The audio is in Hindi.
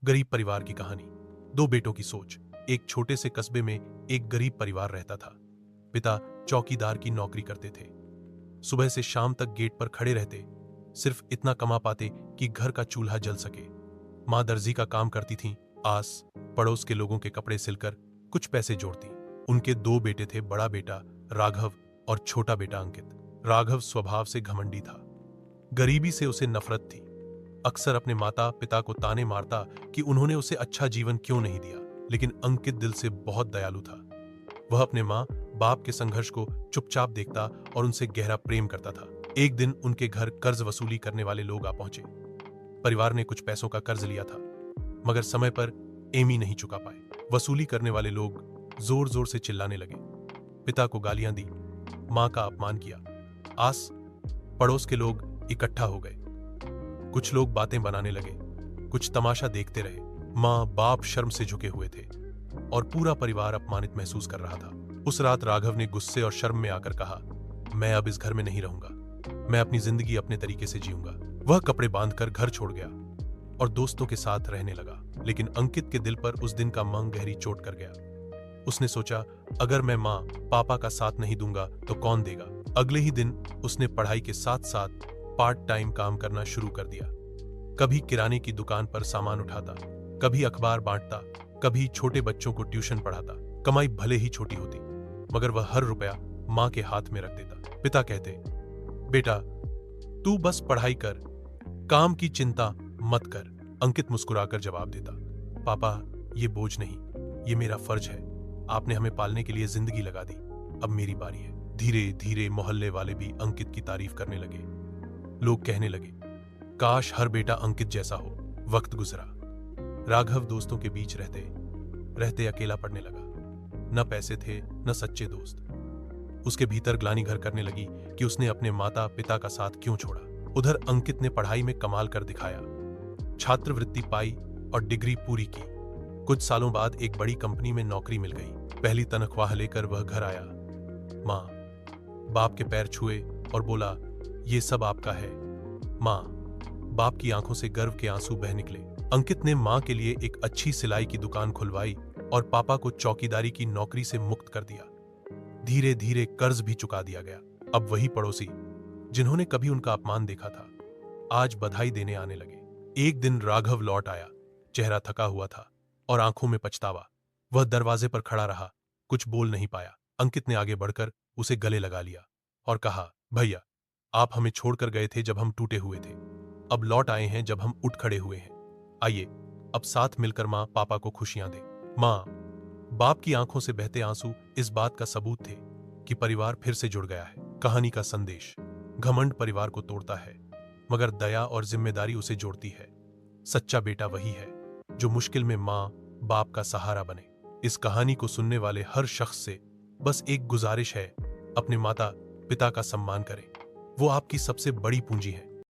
गरीब परिवार की कहानी। दो बेटों की सोच। एक छोटे से कस्बे में एक गरीब परिवार रहता था। पिता चौकीदार की नौकरी करते थे। सुबह से शाम तक गेट पर खड़े रहते, सिर्फ इतना कमा पाते कि घर का चूल्हा जल सके। माँ दर्जी का काम करती थीं, आस पड़ोस के लोगों के कपड़े सिलकर कुछ पैसे जोड़ती। उनके दो बेटे थे, बड़ा बेटा राघव और छोटा बेटा अंकित। राघव स्वभाव से घमंडी था, गरीबी से उसे नफरत थी। अक्सर अपने माता पिता को ताने मारता कि उन्होंने उसे अच्छा जीवन क्यों नहीं दिया। लेकिन अंकित दिल से बहुत दयालु था। वह अपने माँ बाप के संघर्ष को चुपचाप देखता और उनसे गहरा प्रेम करता था। एक दिन उनके घर कर्ज वसूली करने वाले लोग आ पहुंचे। परिवार ने कुछ पैसों का कर्ज लिया था, मगर समय पर एमी नहीं चुका पाए। वसूली करने वाले लोग जोर जोर से चिल्लाने लगे, पिता को गालियां दी, मां का अपमान किया। आस पड़ोस के लोग इकट्ठा हो गए। कुछ लोग बातें बनाने लगे, कुछ तमाशा देखते रहे। माँ बाप शर्म से झुके हुए थे और पूरा परिवार अपमानित महसूस कर रहा था। उस रात राघव ने गुस्से और शर्म में आकर कहा, मैं अब इस घर में नहीं रहूंगा, मैं अपनी जिंदगी अपने तरीके से जीऊंगा। वह कपड़े बांधकर घर छोड़ गया और दोस्तों के साथ रहने लगा। लेकिन अंकित के दिल पर उस दिन का मंग गहरी चोट कर गया। उसने सोचा, अगर मैं माँ पापा का साथ नहीं दूंगा तो कौन देगा। अगले ही दिन उसने पढ़ाई के साथ साथ पार्ट टाइम काम करना शुरू कर दिया। कभी किराने की दुकान पर सामान उठाता, कभी अखबार बांटता, कभी छोटे बच्चों को ट्यूशन पढ़ाता। कमाई भले ही छोटी होती, मगर वह हर रुपया मां के हाथ में रख देता। पिता कहते, बेटा तू बस पढ़ाई कर, काम की चिंता मत कर। अंकित मुस्कुराकर जवाब देता, पापा ये बोझ नहीं, ये मेरा फर्ज है। आपने हमें पालने के लिए जिंदगी लगा दी, अब मेरी बारी है। धीरे धीरे मोहल्ले वाले भी अंकित की तारीफ करने लगे। लोग कहने लगे, काश हर बेटा अंकित जैसा हो। वक्त गुजरा। राघव दोस्तों के बीच रहते रहते अकेला पड़ने लगा। न पैसे थे, न सच्चे दोस्त। उसके भीतर ग्लानि घर करने लगी कि उसने अपने माता पिता का साथ क्यों छोड़ा। उधर अंकित ने पढ़ाई में कमाल कर दिखाया, छात्रवृत्ति पाई और डिग्री पूरी की। कुछ सालों बाद एक बड़ी कंपनी में नौकरी मिल गई। पहली तनख्वाह लेकर वह घर आया। माँ बाप के पैर छुए और बोला, ये सब आपका है। माँ बाप की आंखों से गर्व के आंसू बह निकले। अंकित ने माँ के लिए एक अच्छी सिलाई की दुकान खुलवाई और पापा को चौकीदारी की नौकरी से मुक्त कर दिया। धीरे धीरे कर्ज भी चुका दिया गया। अब वही पड़ोसी जिन्होंने कभी उनका अपमान देखा था, आज बधाई देने आने लगे। एक दिन राघव लौट आया। चेहरा थका हुआ था और आंखों में पछतावा। वह दरवाजे पर खड़ा रहा, कुछ बोल नहीं पाया। अंकित ने आगे बढ़कर उसे गले लगा लिया और कहा, भैया आप हमें छोड़कर गए थे जब हम टूटे हुए थे, अब लौट आए हैं जब हम उठ खड़े हुए हैं। आइए अब साथ मिलकर माँ पापा को खुशियां दे। माँ बाप की आंखों से बहते आंसू इस बात का सबूत थे कि परिवार फिर से जुड़ गया है। कहानी का संदेश, घमंड परिवार को तोड़ता है, मगर दया और जिम्मेदारी उसे जोड़ती है। सच्चा बेटा वही है जो मुश्किल में माँ बाप का सहारा बने। इस कहानी को सुनने वाले हर शख्स से बस एक गुजारिश है, अपने माता पिता का सम्मान करें। वो आपकी सबसे बड़ी पूंजी है।